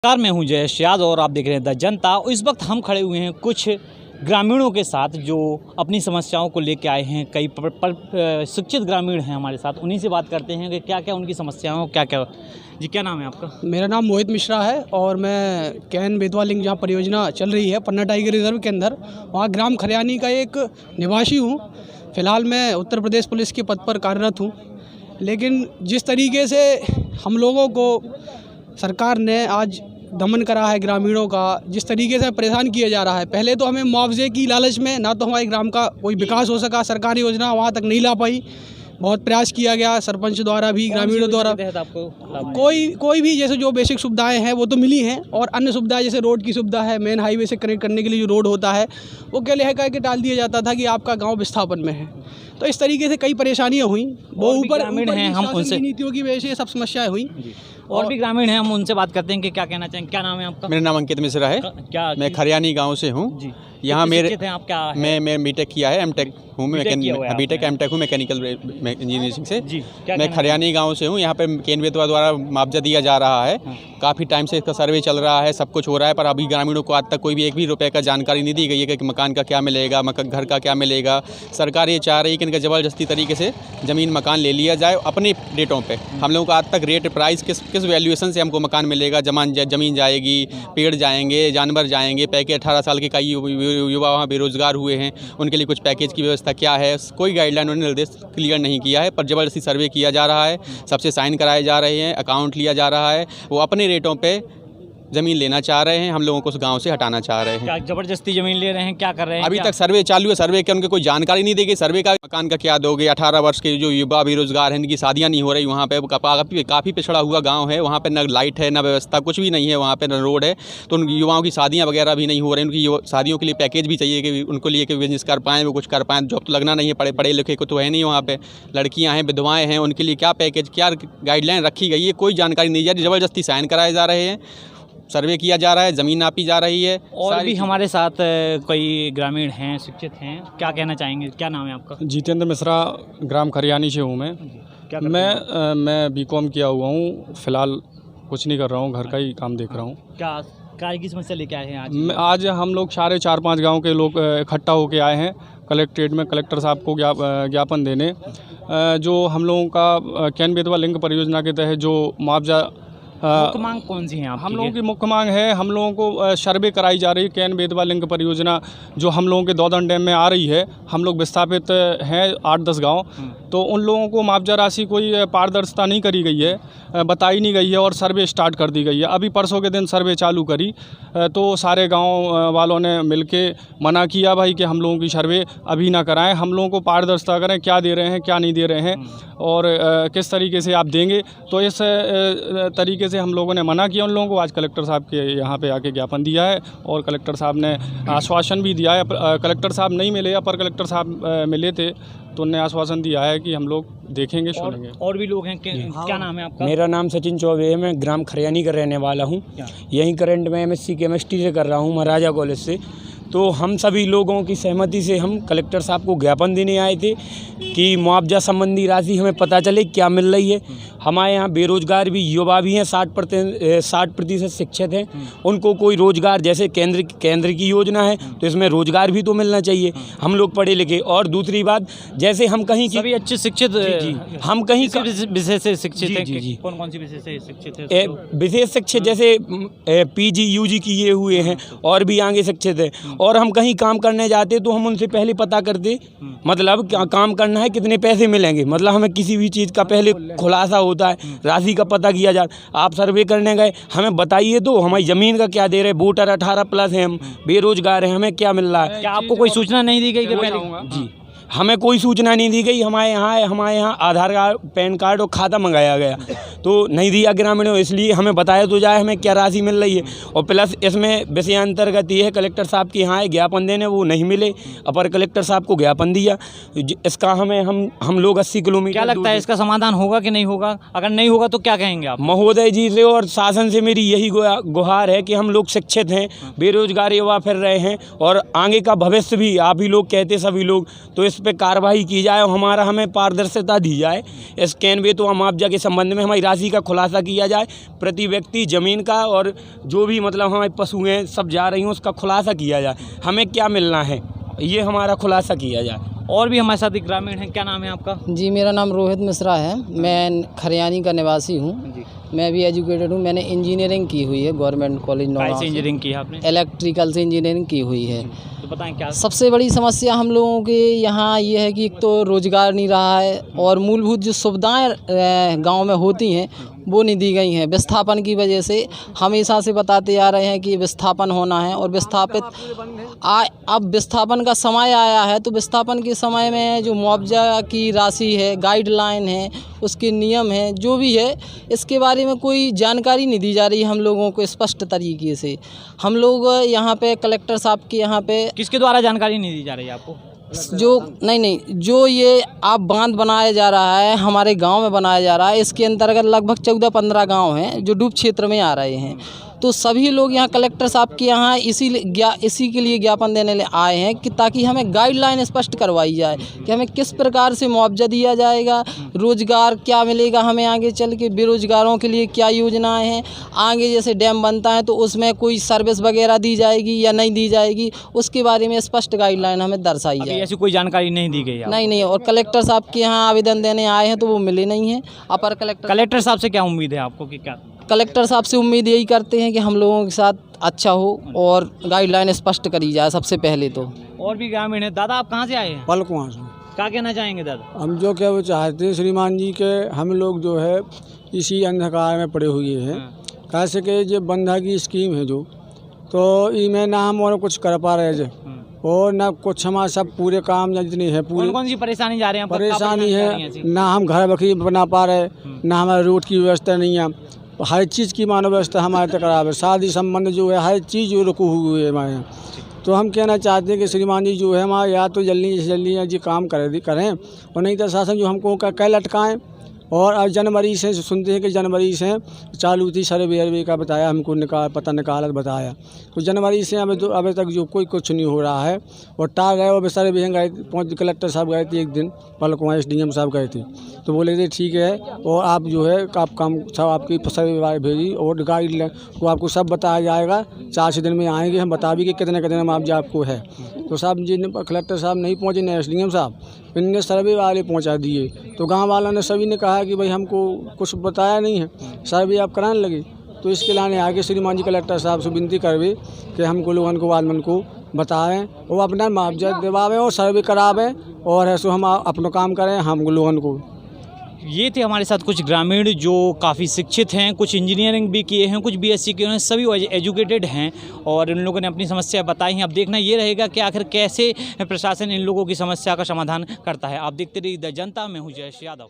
नमस्कार, मैं हूं जयेश यादव और आप देख रहे हैं द जनता। इस वक्त हम खड़े हुए हैं कुछ ग्रामीणों के साथ जो अपनी समस्याओं को लेकर आए हैं। कई शिक्षित ग्रामीण हैं हमारे साथ, उन्हीं से बात करते हैं कि क्या क्या उनकी समस्याओं क्या क्या। जी, क्या नाम है आपका? मेरा नाम मोहित मिश्रा है और मैं कैन बेतवा लिंक जहाँ परियोजना चल रही है पन्ना टाइगर रिजर्व के अंदर, वहाँ ग्राम खरियानी का एक निवासी हूँ। फ़िलहाल मैं उत्तर प्रदेश पुलिस के पद पर कार्यरत हूँ। लेकिन जिस तरीके से हम लोगों को सरकार ने आज दमन करा है ग्रामीणों का, जिस तरीके से परेशान किया जा रहा है, पहले तो हमें मुआवजे की लालच में ना तो हमारे ग्राम का कोई विकास हो सका, सरकारी योजना वहाँ तक नहीं ला पाई। बहुत प्रयास किया गया सरपंच द्वारा भी, ग्रामीणों द्वारा। आपको कोई भी जैसे जो बेसिक सुविधाएं हैं वो तो मिली हैं, और अन्य सुविधाएं जैसे रोड की सुविधा है, मेन हाईवे से कनेक्ट करने के लिए जो रोड होता है वो क्या कह के टाल दिया जाता था कि आपका गांव विस्थापन में है। तो इस तरीके से कई परेशानियां हुई। वो ऊपर हैं, हम उनसे नीतियों की वजह से ये सब समस्याएं हुई। और भी ग्रामीण हैं, हम उनसे बात करते हैं कि क्या कहना चाहेंगे। क्या नाम है आपका? मेरा नाम अंकित मिश्रा है। क्या मैं खरियानी गांव से हूँ। जी, यहाँ मेरे आप क्या है? मैं बीटेक किया है, एमटेक हूँ, बीटेक एमटेक हूँ मैकेनिकल इंजीनियरिंग से। जी, मैं खरियानी गांव से हूँ। यहाँ पे केन बेतवा द्वारा मुआवजा दिया जा रहा है। काफ़ी टाइम से इसका सर्वे चल रहा है, सब कुछ हो रहा है, पर अभी ग्रामीणों को आज तक कोई भी एक भी रुपए का जानकारी नहीं दी गई है कि मकान का क्या मिलेगा, घर का क्या मिलेगा। सरकार ये चाह रही है कि इनका ज़बरदस्ती तरीके से ज़मीन मकान ले लिया जाए अपने रेटों पे। हम लोगों को आज तक रेट प्राइस किस वैल्यूएशन से हमको मकान मिलेगा, ज़मीन जाएगी, पेड़ जाएंगे, जानवर जाएंगे, पैकेज 18 साल के कई युवा वहाँ बेरोजगार हुए हैं, उनके लिए कुछ पैकेज की व्यवस्था क्या है, कोई गाइडलाइन उन्होंने निर्देश क्लियर नहीं किया है। पर ज़बरदस्ती सर्वे किया जा रहा है, सबसे साइन कराए जा रहे हैं, अकाउंट लिया जा रहा है। वो अपने रेटों पे ज़मीन लेना चाह रहे हैं, हम लोगों को उस गांव से हटाना चाह रहे हैं। क्या ज़बरदस्ती ज़मीन ले रहे हैं? क्या कर रहे हैं? अभी तक सर्वे चालू है, सर्वे के उनके कोई जानकारी नहीं देगी। सर्वे का मकान का क्या दोगे? 18 वर्ष के जो युवा बेरोजगार हैं, इनकी शादियां नहीं हो रही। वहाँ पे काफ़ी पिछड़ा हुआ गांव है, वहाँ पे न लाइट है, न व्यवस्था, कुछ भी नहीं है, वहाँ पे न रोड है। तो उन युवाओं की शादियाँ वगैरह भी नहीं हो रही। उनकी शादियों के लिए पैकेज भी चाहिए कि उनको लिए कि बिजनेस कर पाएँ, वो कुछ कर पाएँ। जॉब तो लगना नहीं है, पढ़े लिखे को तो है नहीं वहाँ पे। लड़कियाँ हैं, विधवाएँ हैं, उनके लिए क्या पैकेज, क्या गाइडलाइन रखी गई है, कोई जानकारी नहीं जा रही। ज़बरदस्ती साइन कराए जा रहे हैं, सर्वे किया जा रहा है, ज़मीन नापी जा रही है। और भी हमारे साथ कोई ग्रामीण हैं, शिक्षित हैं, क्या कहना चाहेंगे? क्या नाम है आपका? जितेंद्र मिश्रा, ग्राम खरियानी से हूँ मैं। क्या मैं बीकॉम किया हुआ हूँ। फ़िलहाल कुछ नहीं कर रहा हूँ, घर का ही काम देख रहा हूँ। क्या कार्य की समस्या लेके आए हैं आज? आज हम लोग सारे 4-5 गांव के लोग इकट्ठा होके आए हैं कलेक्ट्रेट में कलेक्टर साहब को ज्ञापन देने। जो हम लोगों का कैन बेतवा लिंक परियोजना के तहत जो मुआवजा मुख्य मांग कौन सी है आपकी? हम लोगों की मुख्य मांग है, हम लोगों को सर्वे कराई जा रही है। कैन बेतवा लिंक परियोजना जो हम लोगों के दौदन डैम में आ रही है, हम लोग विस्थापित हैं 8-10 गांव, तो उन लोगों को मुआवजा राशि कोई पारदर्शिता नहीं करी गई है, बताई नहीं गई है और सर्वे स्टार्ट कर दी गई है। अभी परसों के दिन सर्वे चालू करी तो सारे गाँव वालों ने मिलके मना किया भाई कि हम लोगों की सर्वे अभी ना कराएं, हम लोगों को पारदर्शिता करें, क्या दे रहे हैं क्या नहीं दे रहे हैं और किस तरीके से आप देंगे। तो इस तरीके से हम लोगों ने मना किया उन लोगों को। आज कलेक्टर साहब के यहाँ पे आके ज्ञापन दिया है और कलेक्टर साहब ने आश्वासन भी दिया है। कलेक्टर साहब नहीं मिले, अपर कलेक्टर साहब मिले थे तो उन्होंने आश्वासन दिया है कि हम लोग देखेंगे, सुनेंगे। और भी लोग हैं, क्या नाम है आपका? मेरा नाम सचिन चौबे है, मैं ग्राम खरियानी का रहने वाला हूँ। यहीं करंट में एमएससी केमिस्ट्री से कर रहा हूँ महाराजा कॉलेज से। तो हम सभी लोगों की सहमति से हम कलेक्टर साहब को ज्ञापन देने आए थे कि मुआवजा संबंधी राशि हमें पता चले क्या मिल रही है। हमारे यहाँ बेरोजगार भी युवा भी हैं, 60% शिक्षित हैं, उनको कोई रोजगार, जैसे केंद्र की योजना है तो इसमें रोजगार भी तो मिलना चाहिए। हम लोग पढ़े लिखे, और दूसरी बात जैसे हम कहीं सभी अच्छे शिक्षित, हम कहीं विषय से शिक्षित हैं। जी। कौन सी विषय से शिक्षित है? विशेष शिक्षित जैसे PG UG किए हुए हैं और भी आगे शिक्षित है। और हम कहीं काम करने जाते तो हम उनसे पहले पता करते, मतलब क्या काम करना है, कितने पैसे मिलेंगे, मतलब हमें किसी भी चीज़ का पहले खुलासा होता है, राशि का पता किया जाता। आप सर्वे करने गए, हमें बताइए तो हमारी ज़मीन का क्या दे रहे, वोटर 18+ हैं, हम बेरोजगार हैं, हमें क्या मिल रहा है। क्या आपको कोई सूचना नहीं दी गई कि पहले? जी, हमें कोई सूचना नहीं दी गई। हमारे यहाँ आधार कार्ड, पैन कार्ड और खाता मंगाया गया तो नहीं दिया ग्रामीणों, इसलिए हमें बताया तो जाए हमें क्या राशि मिल रही है। और प्लस इसमें विषयांतर्गत ये है कलेक्टर साहब के यहाँ ज्ञापन देने, वो नहीं मिले, अपर कलेक्टर साहब को ज्ञापन दिया। इसका हमें हम लोग 80 किलोमीटर। क्या लगता है इसका समाधान होगा कि नहीं होगा? अगर नहीं होगा तो क्या कहेंगे आप? महोदय जी से और शासन से मेरी यही गुहार है कि हम लोग शिक्षित हैं, बेरोजगार युवा फिर रहे हैं और आगे का भविष्य भी आप ही लोग कहते सभी लोग, तो इस इस पे कार्रवाई की जाए और हमें पारदर्शिता दी जाए। इस कैन बेतवा मुआवजा के संबंध में हमारी राशि का खुलासा किया जाए, प्रति व्यक्ति ज़मीन का और जो भी मतलब हमारे पशु हैं सब जा रही हैं उसका खुलासा किया जाए, हमें क्या मिलना है ये हमारा खुलासा किया जाए। और भी हमारे साथ एक ग्रामीण हैं, क्या नाम है आपका? जी, मेरा नाम रोहित मिश्रा है, मैं खरियानी का निवासी हूँ। जी, मैं भी एजुकेटेड हूँ, मैंने इंजीनियरिंग की हुई है गवर्नमेंट कॉलेज काय नौगांव से से। इंजीनियरिंग की है आपने? इलेक्ट्रिकल से इंजीनियरिंग की हुई है। तो बताएं क्या? सबसे बड़ी समस्या हम लोगों के यहाँ ये है कि एक तो रोज़गार नहीं रहा है और मूलभूत जो सुविधाएं गांव में होती हैं वो नहीं दी गई हैं। विस्थापन की वजह से हमेशा से बताते आ रहे हैं कि विस्थापन होना है और विस्थापित अब विस्थापन का समय आया है, तो विस्थापन के समय में जो मुआवजा की राशि है, गाइडलाइन है, उसके नियम हैं, जो भी है इसके बारे में कोई जानकारी नहीं दी जा रही हम लोगों को स्पष्ट तरीके से। हम लोग यहाँ पे कलेक्टर साहब के यहाँ पे किसके द्वारा जानकारी नहीं दी जा रही है आपको? जो जो ये आप बांध बनाया जा रहा है हमारे गांव में बनाया जा रहा है, इसके अंतर्गत लगभग 14-15 गांव हैं जो डूब क्षेत्र में आ रहे हैं। तो सभी लोग यहाँ कलेक्टर साहब के यहाँ इसी के लिए ज्ञापन देने आए हैं कि ताकि हमें गाइडलाइन स्पष्ट करवाई जाए कि हमें किस प्रकार से मुआवजा दिया जाएगा, रोज़गार क्या मिलेगा हमें आगे चल के, बेरोजगारों के लिए क्या योजनाएं हैं, आगे जैसे डैम बनता है तो उसमें कोई सर्विस वगैरह दी जाएगी या नहीं दी जाएगी, उसके बारे में स्पष्ट गाइडलाइन हमें दर्शाई जाए। ऐसी कोई जानकारी नहीं दी गई है? नहीं, और कलेक्टर साहब के यहाँ आवेदन देने आए हैं तो वो मिले नहीं हैं। अपर कलेक्टर साहब से क्या उम्मीद है आपको कि क्या? कलेक्टर साहब से उम्मीद यही करते हैं कि हम लोगों के साथ अच्छा हो और गाइडलाइन स्पष्ट करी जाए सबसे पहले तो। और भी ग्रामीण है। दादा, आप कहाँ से आए हैं? पलकुआं से। क्या कहना चाहेंगे दादा? हम जो क्या वो चाहते हैं श्रीमान जी के, हम लोग जो है इसी अंधकार में पड़े हुए हैं। कैसे कि जो बंधा की स्कीम है जो, तो इसमें ना हम और कुछ कर पा रहे हैं और ना कुछ हमारे सब पूरे काम जितनी है पूरी कौन सी परेशानी जा रही है? परेशानी है, ना हम घर बखरी बना पा रहे, ना हमारे रोड की व्यवस्था नहीं है, हर चीज़ की मानव व्यवस्था हमारे तक खराब है, शादी संबंध जो है हर चीज़ जो रुकी हुई है हमारे यहाँ। तो हम कहना चाहते हैं कि श्रीमान जी जो है हमारे या तो जल्दी से जल्दी जी काम करें और नहीं तो शासन जो हमको कह लटकाएँ। और अब जनवरी से सुनते हैं कि जनवरी से चालू थी सर्वे का, बताया हमको पता निकाला बताया, तो जनवरी से अभी तक जो कोई कुछ नहीं हो रहा है और टाल रहे। और सर्वे गए, कलेक्टर साहब गए थे एक दिन, पलकुआं SDM साहब गए थे, तो बोले थे ठीक है और आप जो है आप काम सब आपकी सर्वे भेजी और गाइड को आपको सब बताया जाएगा, 4 दिन में आएंगे हम बता भी कि कितने मुआवजा आपको है। तो साहब जी कलेक्टर साहब नहीं पहुँचे, न SDM साहब, इनने सर्वे वाले पहुँचा दिए। तो गाँव वालों ने सभी ने कहा कि भाई हमको कुछ बताया नहीं है, सर्वे आप कराने लगे। तो इसके लाने आगे श्रीमान जी कलेक्टर साहब से विनती करवे कि हमको लोगों को आदमन को बताएं और अपना मुआवजा दिवावें और सर्वे करावें और ऐसा हम अपना काम करें हम लोगों को। ये थे हमारे साथ कुछ ग्रामीण जो काफ़ी शिक्षित हैं, कुछ इंजीनियरिंग भी किए हैं, कुछ BSc किए हैं, सभी एजुकेटेड हैं और इन लोगों ने अपनी समस्या बताई हैं। अब देखना ये रहेगा कि आखिर कैसे प्रशासन इन लोगों की समस्या का समाधान करता है। आप देखते रहिए द जनता, मैं हूँ जयेश यादव।